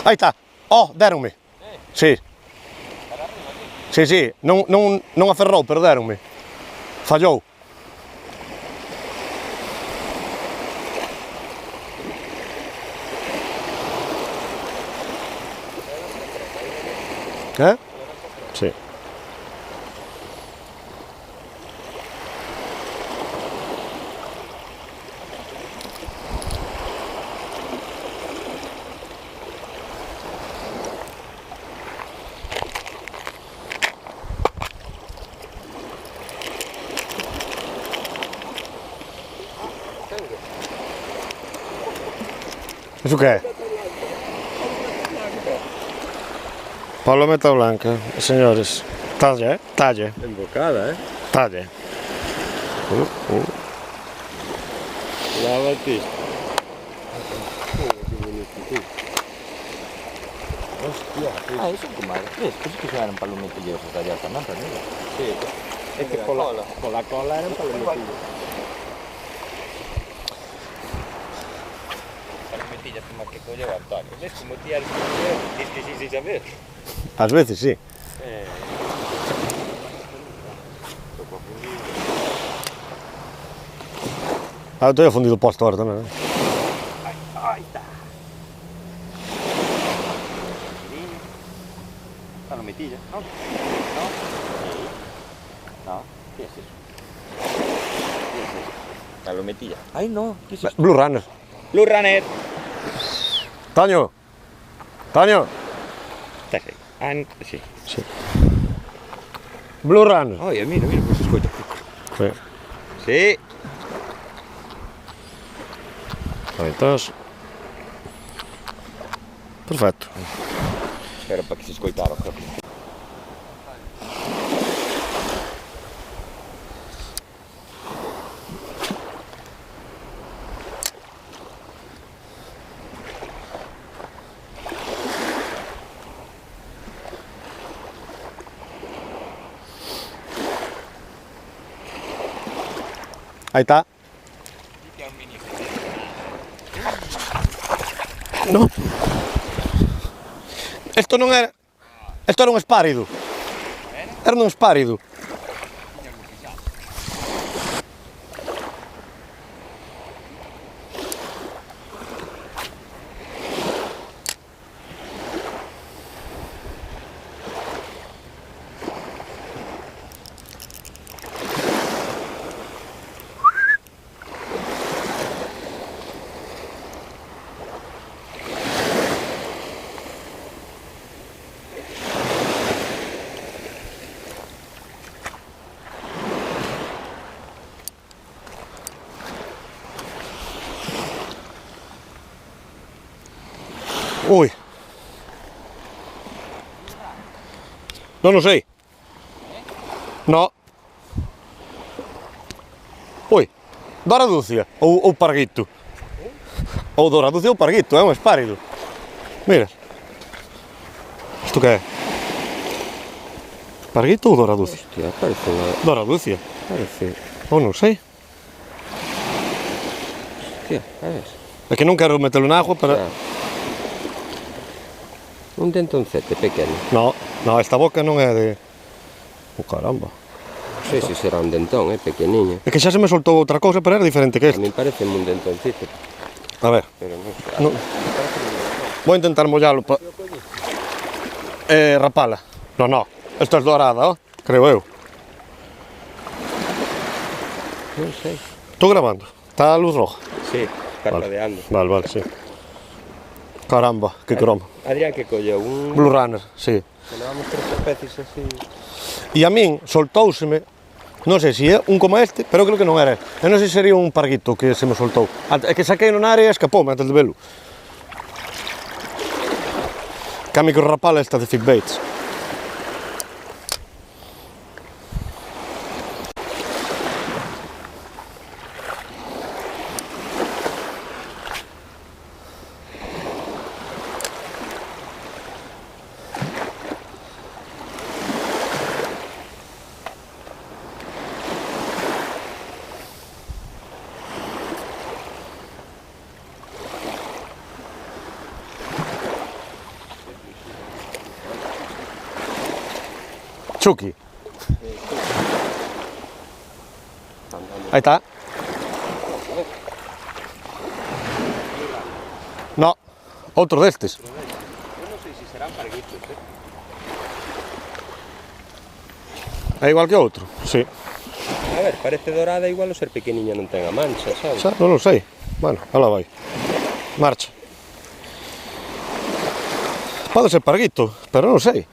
Aí está. Oh, deronme. Sí. Sí, sí, non aferrou, pero deronme. Fallou. Sí. Iso que é? Palometa blanca, señores. Talle, talle. Embocada, Talle. La batiste. Hostia. Ah, eso que madre. ¿Ves? Pues es que se eran palometillos hasta allá también, ¿no? Sí. Es que con la cola eran palometillos. Palometillas como que coño Antonio. ¿Ves como tía es que sí sin saber? Ás veces, sí. Ah, eu teño fundido posto ahora tamén. Ahí está. Palometilla. ¿No? ¿No? Sí. No. ¿Qué es eso? ¿Qué es eso? Palometilla. Ay, no. ¿Qué es eso? Blue Runner. Blue Runner. Toño. Toño. Está aí. Ah, sí. Sí. Blue Runner. Oye, mira, mira, pues se escoita. Sí. Sí. Aí estás. Perfecto. Pero para que se escoitara, creo. Aí está. No. Isto non era... Isto era un espárido. Era un espárido. Ui. Non o sei. No. Ui. Doraducia ou parguito. Ou doraducia ou parguito, é un espárido. Mira. Isto que é? Parguito ou doraducia? Hostia, parece unha... Doraducia. Parece... Ou non sei. Hostia, sabes? É que non quero metelo na agua para... Un dentoncete pequeno. No, no, esta boca non é de... Oh, caramba. Non sei se será un dentón, pequeniño. É que xa se me soltou outra cousa, pero era diferente que A este. mí parece un dentoncito. A ver. Pero non sei. No. Vou intentar mollalo para... rapala. No, no. Esta é dorada, ó. Creo eu. Non sei. Estou grabando. Está a luz roja. Sí, parpadeando. Vale, vale, sí. Caramba, que cromo. Adrián que colleu un... Blue Runner, sí. Que levamos 3 especies así... E a min soltouseme, non sei se é un como este, pero creo que non era. Eu non sei se sería un parguito que se me soltou. É que saquei no área e escapoume antes de velo. Que a microrapala esta de Fitbaits. Chucky. Ahí está. No, outro destes. Eu non sei se serán parguitos, É igual que outro, sí. A ver, parece dorada, igual o ser pequeniña non ten a mancha, sabes? Xa, non o sei. Bueno, alá vai. Marcha. Pode ser parguito, pero non sei.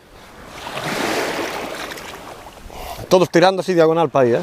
Todos tirando así diagonal para aí,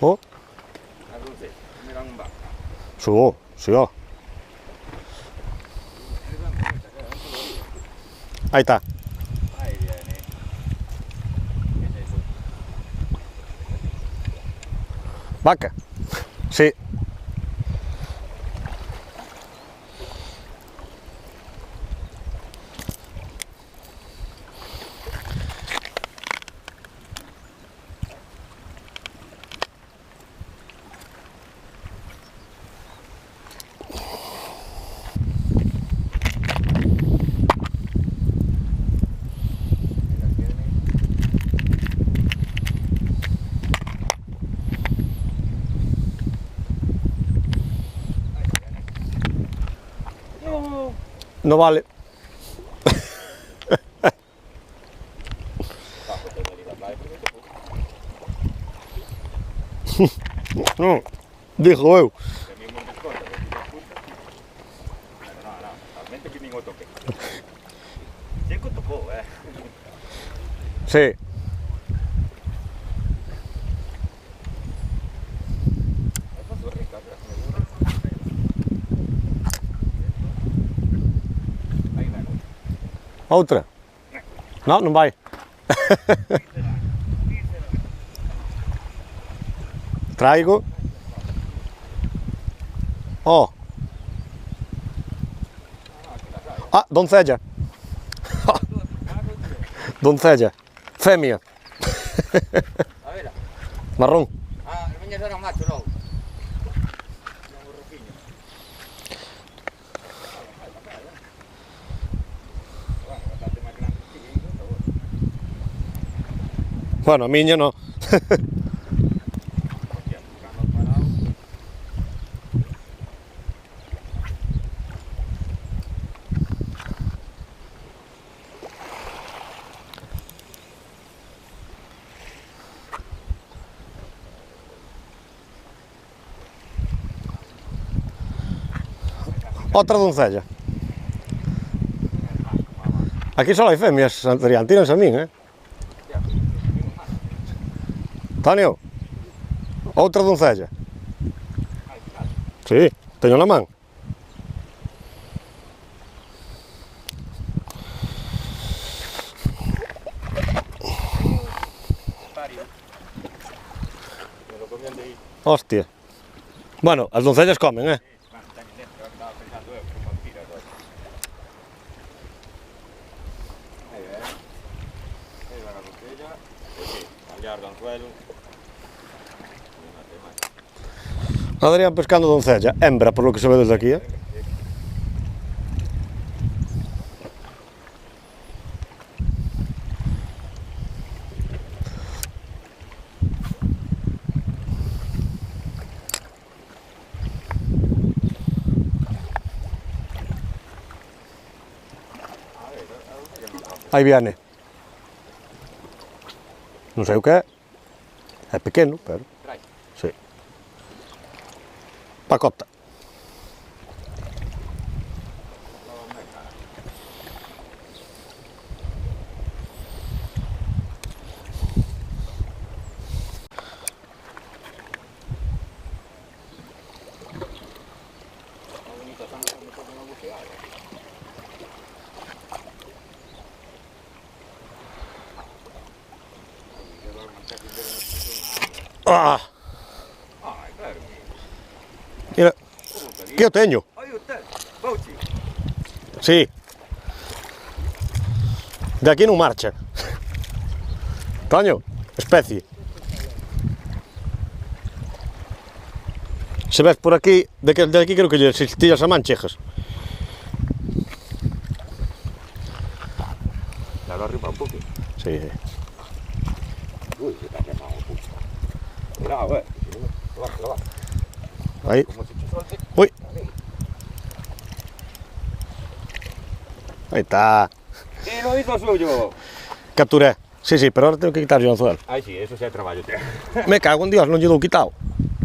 Oh, A dulce, miran un bar. subo, sí, ó. Ahí está. Ahí viene. ¿Qué es eso? Vaca. Sí. No vale. No, dijo eu. Realmente que nin o toque. Seco tocou, Sí. Outra? Non, non vai. Traigo. Oh. Ah, doncella. Doncella. Femia. A ver, Marrón. as miñas eran macho logo. Bueno, a miña no. Outra doncella. Aquí só hai femias, Adrián, tíranse a min, Antonio, outra doncella. Sí, teño na man. Hostia. Bueno, as doncellas comen, Adrián pescando doncella, hembra, por lo que se ve desde aquí, Aí viene. Non sei o que é. É pequeno, pero... Sí. Pacota. Ah! Mira, que eu teño. Sí. De aquí non marcha. Toño, especie. Se ves por aquí, de aquí creo que lle tillas a manchejas. Claro, arriba un poquito. Sí. Uy, se te ha quemado un poco. Cuidado, lo va. Ahí. Como si te suelte. Uy. Ahí está. ¡Sí, lo hizo suyo! Capturé. Sí, sí, pero ahora tengo que quitar yo o anzuelo. Ay, sí, eso sí é traballo, tío. Me cago en Dios, non lle dou quitado.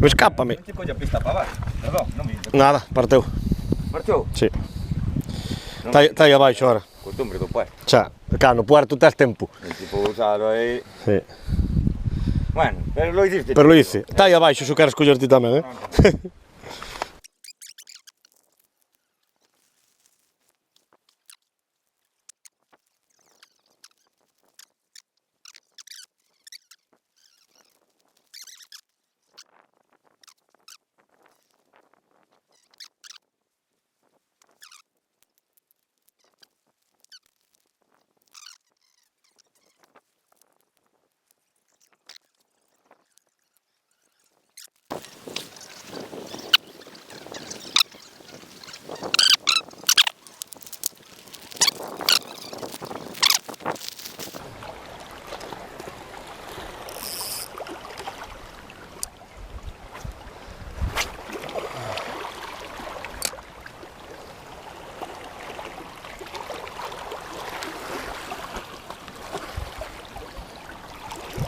Escápame. Non te colla pista para abaixo. Perdón, non me dices. Nada, parteu. Marchou? Sí. Está aí abaixo ahora. Costumbre do puesto. Xa, cá no puerto tes tempo. El tipo usado aí. Sí. Bueno, pero lo hiciste. Pero lo hice. Está aí abaixo, se o queres coller ti tamén,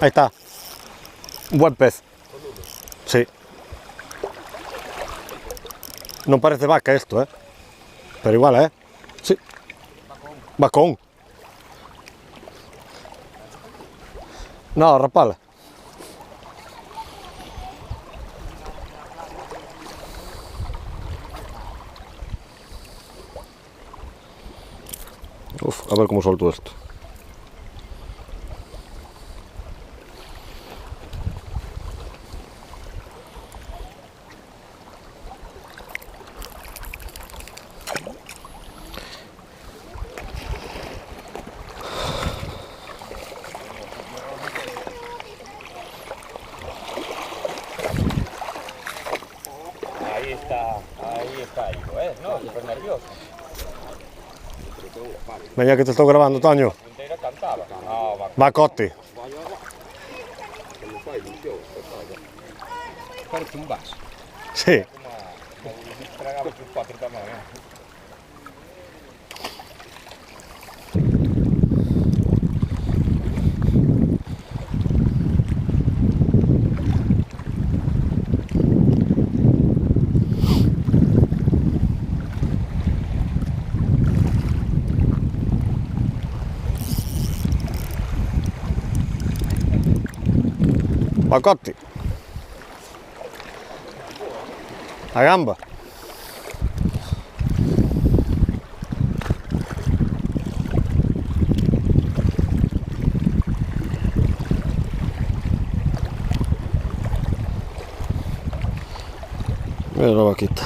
Ahí está. Un buen pez. Sí. Non parece vaca esto, pero igual, Sí. Bacón. No, rapala. Uf, a ver cómo suelto esto. Ahí está, hijo, no, súper nervioso. Veña que te estou grabando, Toño. Inteira cantaba. No, va. Bacote. Parece un vaso. Sí. Como tragaba tus cuatro tamén, Bacote. A gamba. Mira la vaquita.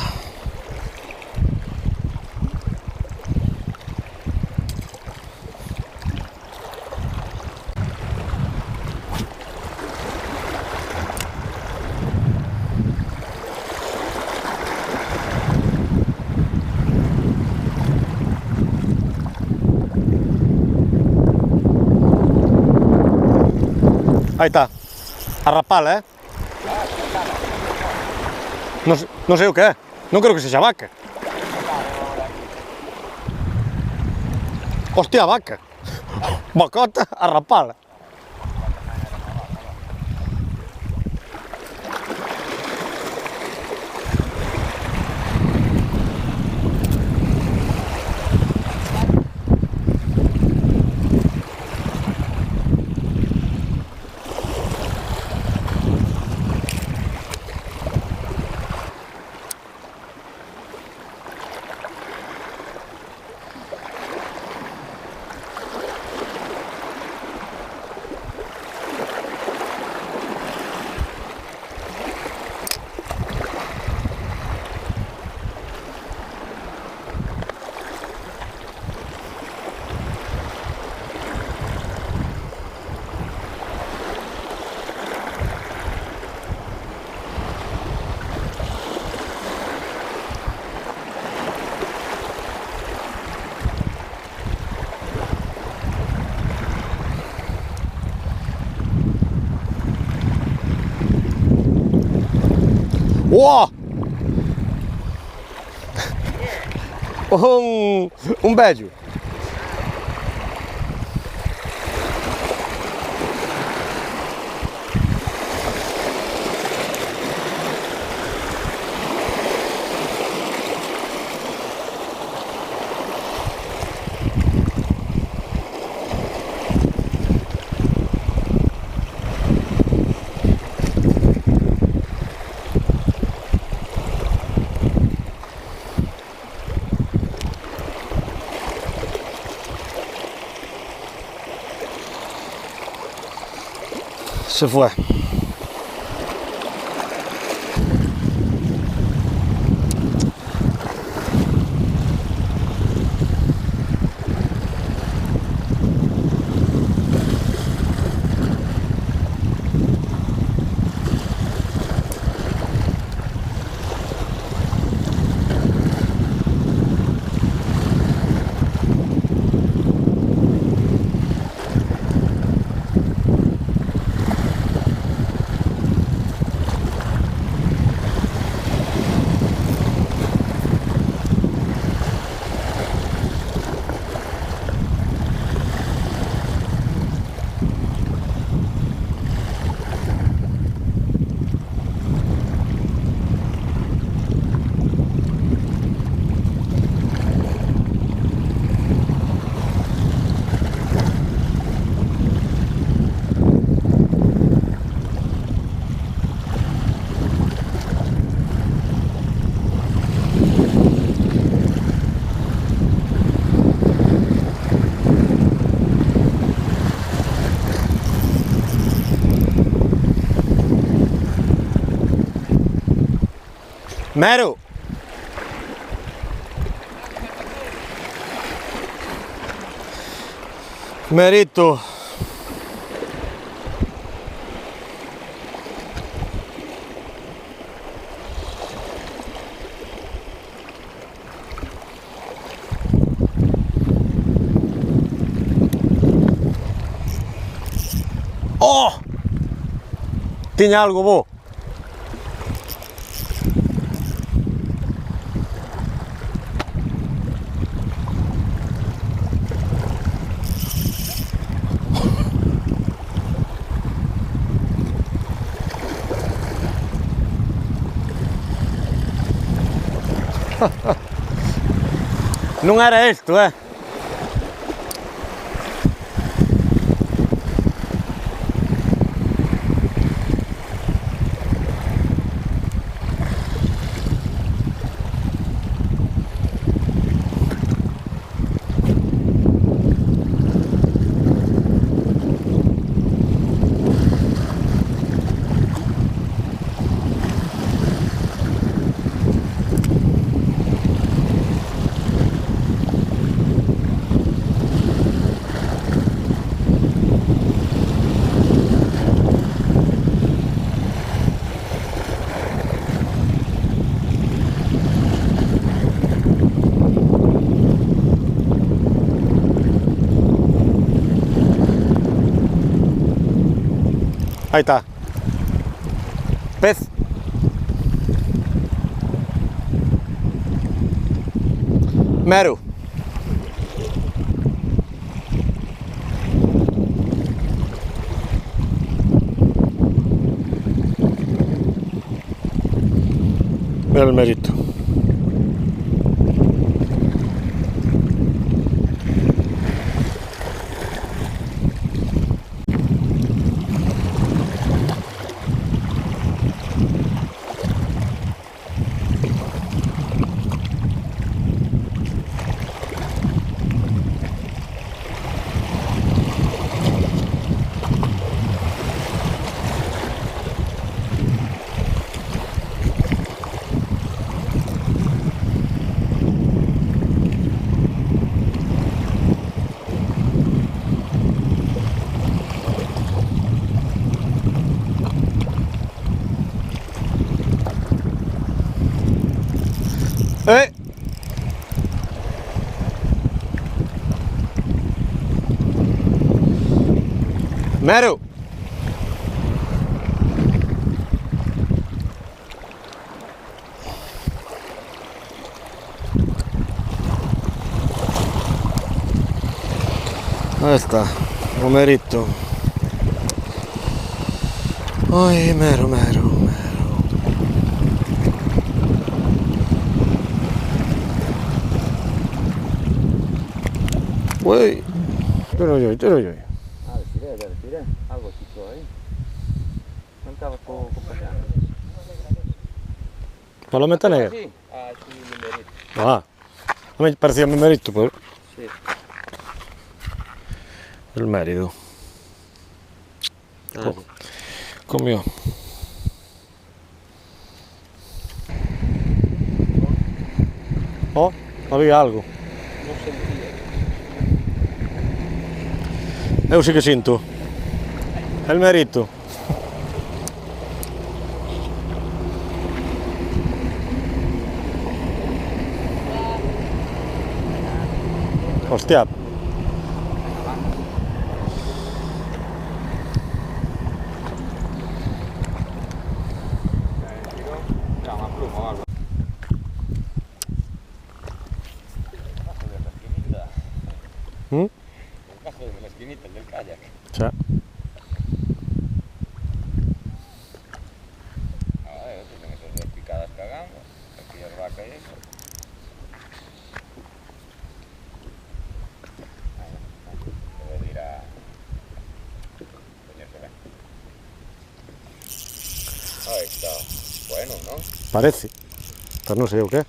Ahí está. A rapala, Non sei o que é. Non creo que sexa vaca. Hostia, vaca. Bacota a rapala. Wow! Un beijo. Se fue. Mero! Merito! Oh! Tinha algo bo. Non era isto, Ahí está. Pez. Mero. Mira el merito. Mero. Ahí está, o merito. Ay, mero. Uy, tiro yo. Ah, tiré. Algo chico ahí. No estaba con pasando. Palometa negra. Sí. Ah, es un numerito. Ah, a mí parecía mi merito, pero Sí. el mérito. Comió. Oh, había algo. No sentía. Eu sí que sinto. El merito. Hostia. Era una pluma o algo. ¿Mm? Un cajo de la esquinita del kayak. Xa. Tengo esas dos picadas cagando. Aquí el vaca y eso. Debe de ir a ponérsela. Ahí está. Bueno, ¿no? Parece. Pero non sei o que é.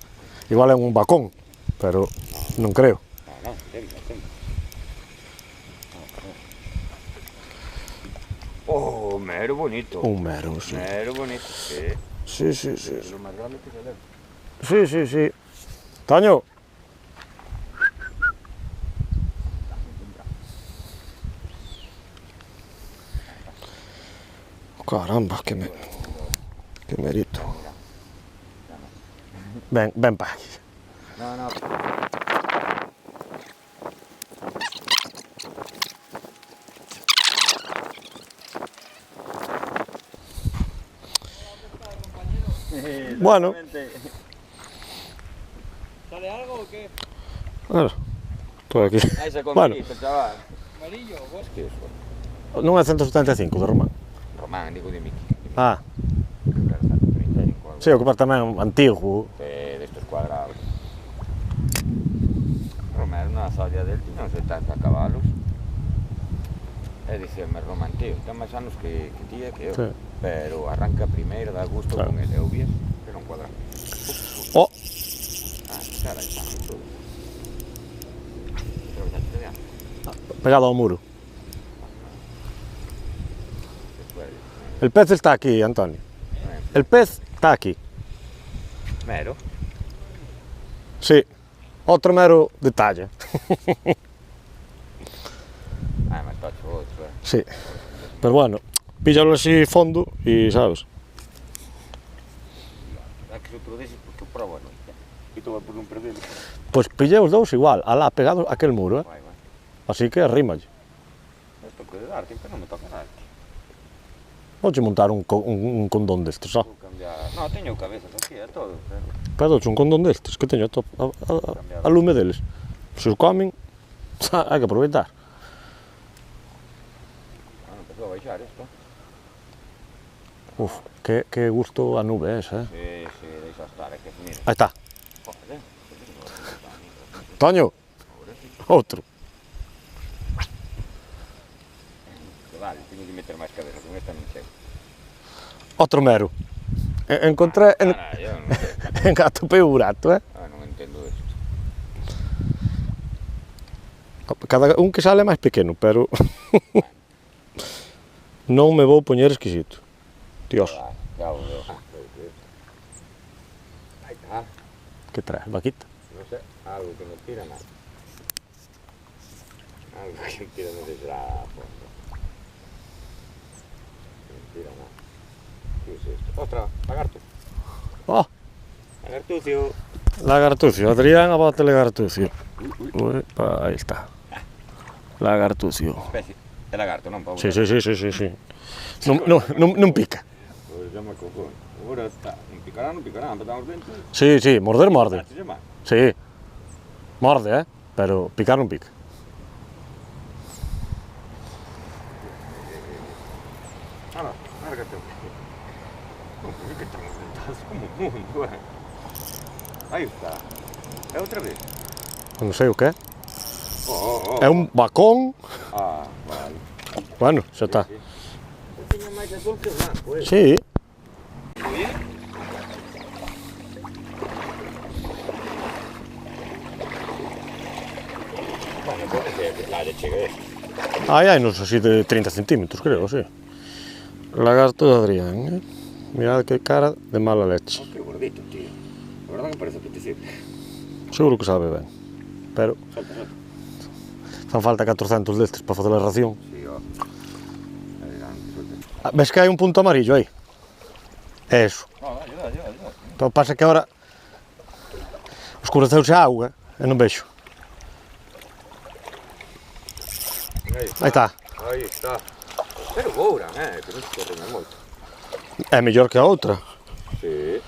Igual é un bacón, pero non creo. No, tengo. Oh, mero bonito. Un mero, sí. Mero bonito, sí. Sí. Es lo más grande que se le. Sí. Toño. Caramba, que merito. Ven para aquí. No. Bueno. ¿Sale algo o qué? Claro, estoy aquí. Ahí se Bueno. conquista, chaval. ¿Amarillo o bosque? ¿Qué es eso? Non é 175 de Román. Román, digo de Miki. Ah, 35 algo. sí, o que par tamén antigo. De estos cuadrados. Román, una salia del tiene unos 70 caballos. Dicirme Román, tío, ten máis anos que tía que eu. Sí. Pero arranca primeiro, dá gusto Claro. con el. Eu vies, pero un cuadrado. Oh, Ah, carai, está todo. Pero ya te vean. pegado ao muro. Después, El pez está aquí, Antonio. El pez está aquí. mero. Sí, outro mero detalle. Ah, mas tocho outro, Sí, pero bueno, píllalo así fondo e sabes. É que se outro deses, porque eu probo a noite. E estou por non perderlo. Pois pillei os dous igual, alá pegado aquel muro, Vai. así que arrímalle. Isto que de darte, pero non me toca darte. Vouche montar un condón destes, só. Vou cambiar... No, teño cabezas aquí, é todo, pero... Pedoche un condón destes, que teño a lume deles. Se os comen, hai que aproveitar. Bueno, empezou a baixar isto. Uf, que gusto a nube esa, Sí, deixa estar, é que mira. Aí está. Joder, Toño, outro. que vale, teño que meter máis cabezas, con esta non chego. Outro mero. Encontré, Eu non sei. atopei o burato, Non entendo isto. Cada un que sale é máis pequeno, pero non me vou poñer exquisito. Dios, Ya o veo. Aí está. que traes, vaquita. Non sei, algo que non tira nada. Algo que non tira non será a fondo. Non tira nada. Que é isto? Ostra, lagarto. Oh, Lagartucio. lagartucio, Adrián abote lagartucio. Ui, aí está. Lagartucio. Especie. É lagarto, non? Pablo? Sí. Non pica. Pois ya me cojón. Agora está, non picarán, apretar os dentes. Sí, morder morde. Se llama. Sí. Morde, pero picar non pica. Ala, lárgate. Como que estamos dentados como un mundo, Aí está. É outra vez. Non sei o que é. Oh. É un bacón. Ah, vale. Bueno, xa está. Eu teño máis azul que blanco, Sí. Bueno, pode ser que la de chegue este. Hai nos así de 30 centímetros, creo, sí. Lagarto de Adrián, Mirad que cara de mala leche. Oh, que gordito, tío. La verdad que parece apetecible. Seguro que sabe ben. Pero Salta. fan falta 400 destes para facer a ración. Sí, ó. Ves que hai un punto amarillo aí? Eso. No, dale. Pero pasa que agora escureceuse a auga e non vexo. Aí está. Aí está. Pero bouran, que non se corren moito. É mellor que a outra. Sí.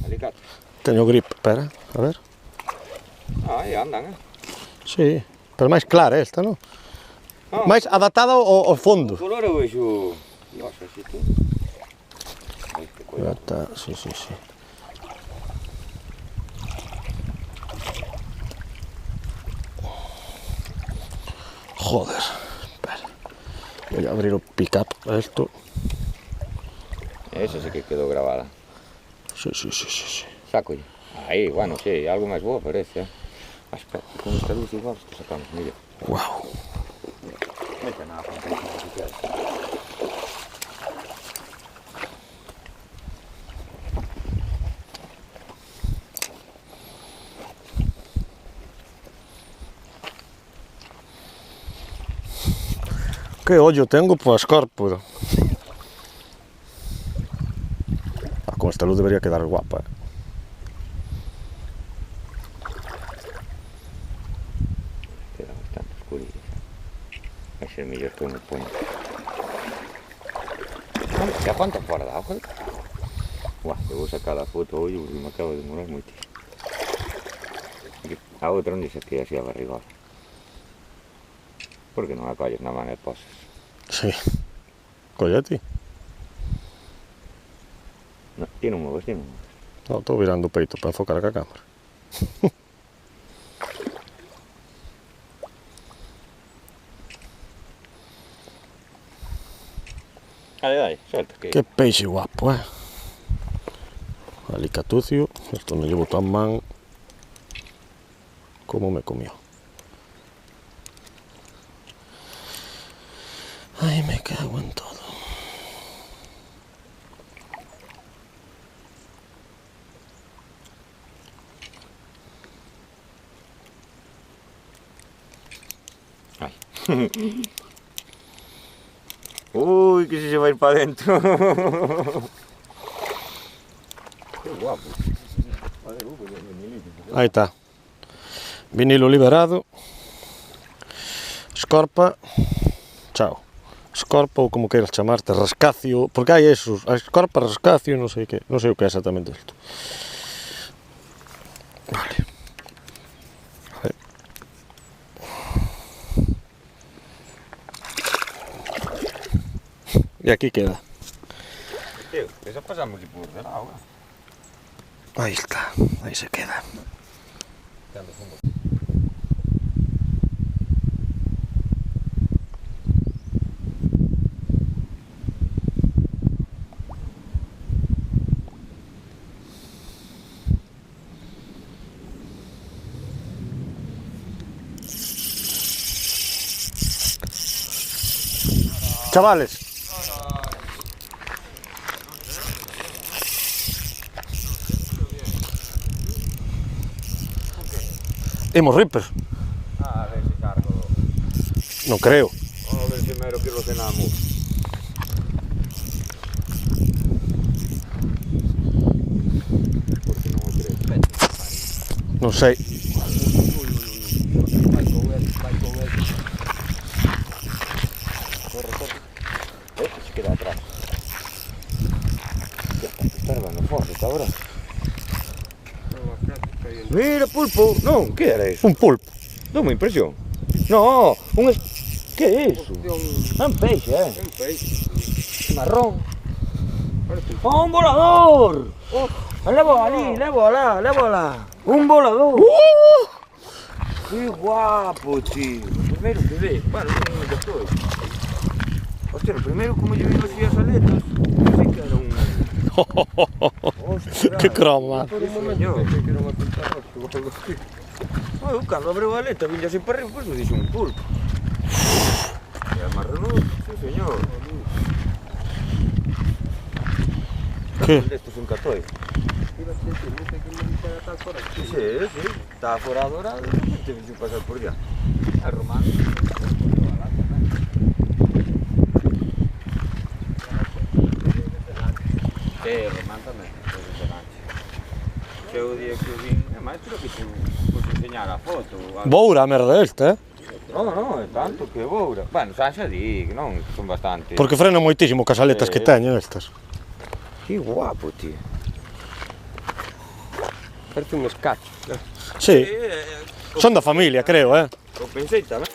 Alicate. Teño gripe, espera, a ver. Ah, aí andan, Sí, pero máis clara esta, non? Ah. Máis adaptada ao fondo. O color eu vexo... Dios, así tú. Ai, que Ya cuidado. está, sí. Joder, espera. Voy a abrir o pick-up a esto. Esa sí que quedou grabada. Sí. Saco ya. Aí, bueno, sí, algo máis boa parece, Espera, con esta luz igual esto sacamos, mira. Wow. Mete nada, pantalla, si quieres. Que ollo tengo para escorpo. Con esta luz debería quedar guapa. Queda bastante oscurito. Vai ser mellor que eu me poña. Xa cuánto fora da hoja? Buah, eu vou sacar a foto hoy e me acabo de demorar moito. A outra onde se queda así a barrigola. Por que non a colles na man e posas? Sí. Colla ti. No, ti non moves. No, estou virando o peito para enfocar a cámara. Dale, suelta. Que peixe guapo, Alicatucio, esto no llevo tan man como me comió. Ay, me cago en todo. Ay. Uy, que se va a ir para adentro. Qué guapo. Aí está. Vinilo liberado. Escorpa. Chao. Escorpa ou como queiras chamarte, rascacio, porque hai esos, a escorpa, rascacio, non sei o que é exactamente isto. Vale. E aquí queda. Tío, esa pasamos por del agua. Aí está, aí se queda. Chavales. Imos Ripper. A ver si cargo. Non creo. A ver si mero que lo cenamos. Porque non o creo. Non sei. Vai con él. Corre. Este se queda atrás. Ya está. está ahora. Mira, pulpo. Non, que era eso? Un pulpo. Dame impresión. No, que é iso? É un peixe, Un peixe. marrón. Oh, un volador! Levo ali, levo alá. Un volador. Que guapo, tío. O primeiro que ve. Bueno, non me estoy. Hostia, o primeiro como lle vino así as aletas. Pensei que era un... Ostras. Que croma. Por un momento pensei que era unha pintarroxa ou algo así. Eu cando abreu a aleta, vin así para arriba, pois me dixo un pulpo. E a marronudo, sí señor. Que? Estes son catoi. Iba a sentir, non sei que me dixera tal por aquí. Sí, sí. Estaba fora dorado, te vixo pasar por allá. A romano. Román tamén, o día que vin, é máis creo que te vos enseñar a foto. Boura a merda este, Non, é tanto que boura. Bueno, xa di, que non, son bastante. Porque frena moitísimo cas aletas que teñen estas. Que guapo, tío. Parece un escacho. Sí, son da familia, creo, O pensei tamén.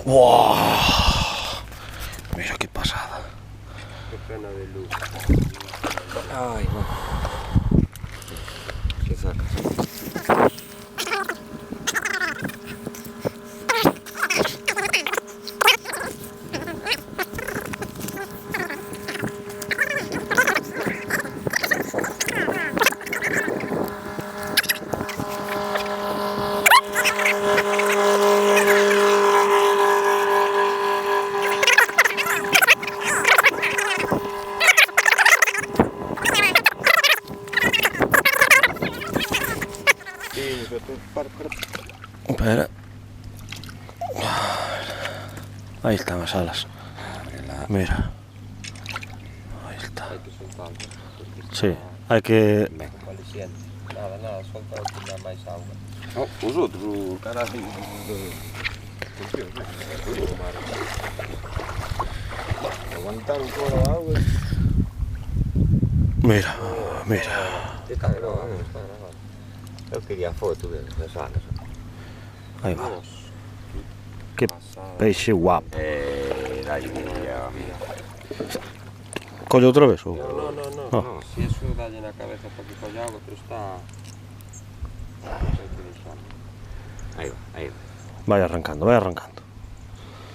Buah. Mira que pasada. Que pena de luz. Ai, no. Se saca. Espera. Ahí están las alas. Mira. Ahí está. Hai que soltalo. Sí, hay que... Convaleciente. Nada, solta que dá máis auga. Os outros, o caralho. Aguantaron toda a auga. Mira, mira. Está grabado, está grabado. Eu quería a foto das alas. Ahí va. Que peixe guapo. Dalle mira. Colle outra vez? Ou... No. Si eso dalle na cabeza para que colla auga, pero está... Hai que deixarlo. Aí va, aí va. Vai arrancando, vai arrancando.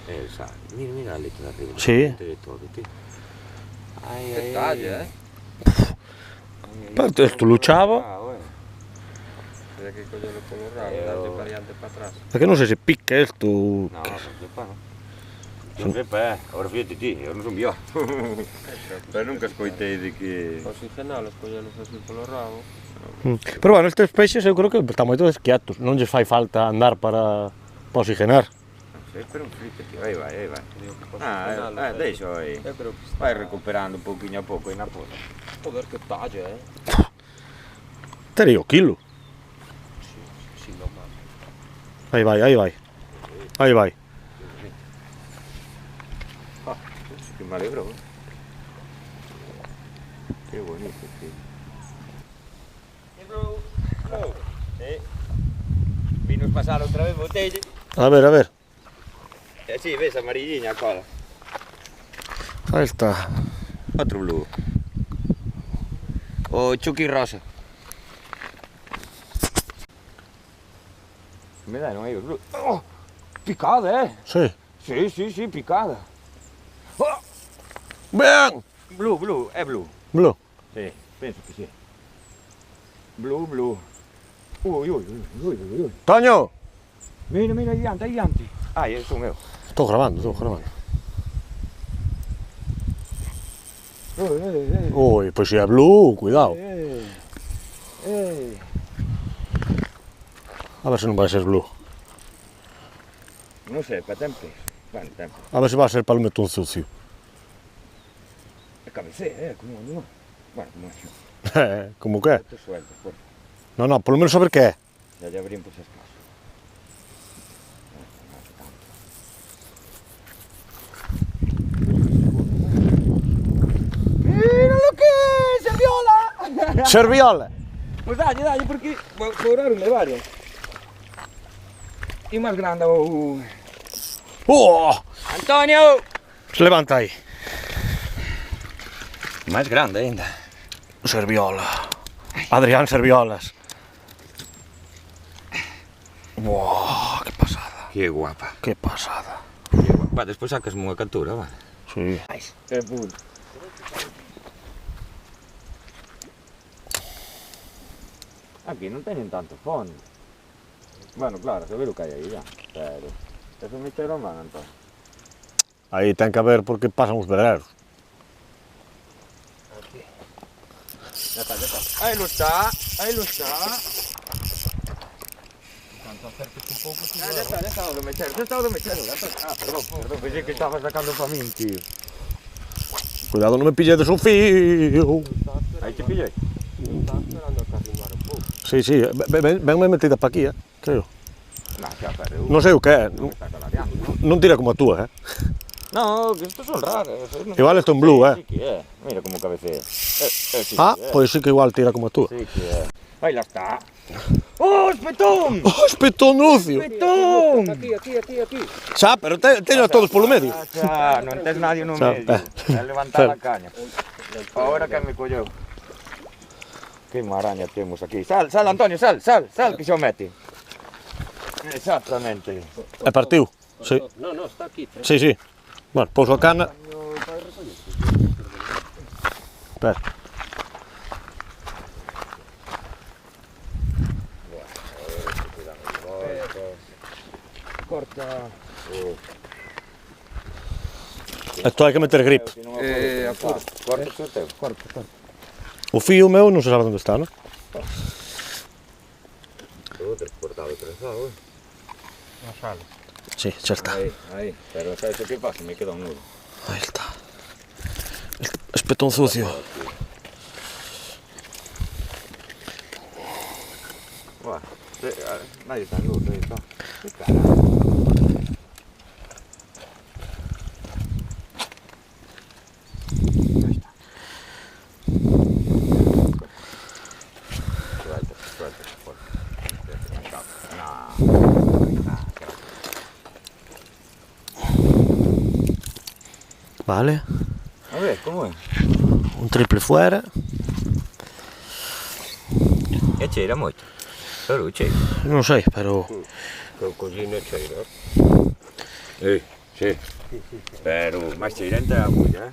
Esa. Mira a letra de arriba. Sí. De todo, tío. Ai, Que talla, Pero esto luchaba. Tens que collelo polo rabo, darlle variante para atrás. É que non sei se pica esto. No, sepa, no. Non sepa, ahora fíjate ti, eu non son bio. Pero nunca escoitei de que... Oxigenalos, collelos así polo rabo. Pero bueno, estes peixes eu creo que están moito desquietos. Non lles fai falta andar para oxigenar. Espera un frito, tío, aí vai, aí vai. Oxigenalos, Deixo aí. Eu creo que está... Vai recuperando un pouquinho a pouco aí na pola. Joder, que talla, Tería o kilo. Si no más. Aí vai, aí vai. Aí vai. Que me alegrou. Que bonito, tío. Vinos pasar outra vez botelle. A ver, a ver. E así, ves, amarilliña a cola. Aí está. Outro blue. O Chucky rosa. Me deron aí os blue. Oh, picada, Sí. Sí, picada. Oh, Ben! blue, é blue. Blue. Sí, penso que sí. Blue. Ui. Toño! Mira, aí diante. Ai, son eu. Estou gravando, estou gravando. Ui, pois se é blue, cuidado. A ver se non vai ser blue. Non sei, para tempo. Bueno, tempo. A ver se vai ser palmetón sucio. É cabecea, como non. Bueno, como é. Como que é? Te suelto, por. Non, polo menos saber que é. Ya lle abrimos as casas. Serviola. Pues dalle, porque cobraronle varias. E máis grande o... Oh, Antonio! se levanta aí. Máis grande ainda. Serviola. Adrián Serviolas. Wow, qué pasada. Que guapa. Qué pasada. Que guapa. Va, despois sacasme unha captura, va. Sí. Que puto. Aquí non teñen tanto fondo. Bueno, claro, se ve o que hai aí ya. Pero... Eso me cheiro man, Antón. Aí ten que haber porque pasan os vereros. Ya está. Aí lo está. Ya está, o do mechero. Perdón, pensei que estaba sacando para min, tío. Cuidado, non me pilledes o fío. Aí te pillei. Estaba esperando a que arrimara un pouco. Sí, venme metida para aquí, creo. Non, xa, pero... Non sei o que é, Non está calareando, non? non tira como a túa, No, que estos son raros. Igual esto en blue, Sí que é. Mira como cabecea. Sí Ah, que é. pois sí que igual tira como a túa. Sí que é. Aí lá está. ¡Oh, espetón! Oh, espetón lucio! ¡Espetón! Aquí. Xa, pero teño a todos polo medio. Xa, non tes nadie no Xa, medio. É levantar a caña. Ahora que me colleu. Que maraña temos aquí. Sal, Antonio, sal, que xa o mete. Exactamente. E partiu. Sí, No, está aquí. sí. Bueno, pouso a cana. Espera. Corta. Isto hai que meter grip. Apuro. Corta o teu. Corta. O fío meu non se sabe onde está, non? Outro cortado e trenzado. Na sala. Sí, xa está. Aí. Pero sabes o que pasa? Me queda un nudo. Aí está. Espetón sucio. Buah. Nadie está en luz, aí está. Que caralho. Vale. A ver, como é? Un triple fuera. E cheira moito. Pero cheira. Non sei, pero... Con cocina cheira. Sí. Pero máis cheirante a mulla,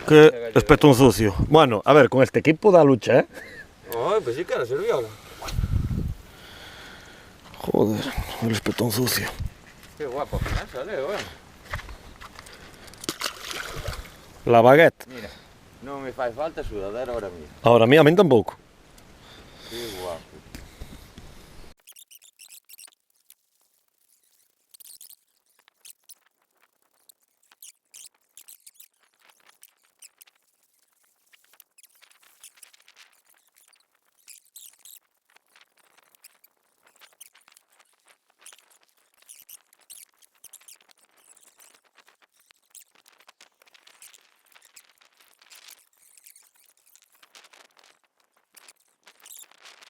Que espetón sucio. Bueno, a ver, con este equipo da lucha, Oh, pues sí que era serviola. Joder, el espetón sucio. Que guapo al final sale, La baguette. Mira, non me fai falta sudadera ahora mismo. Ahora a mí tampouco.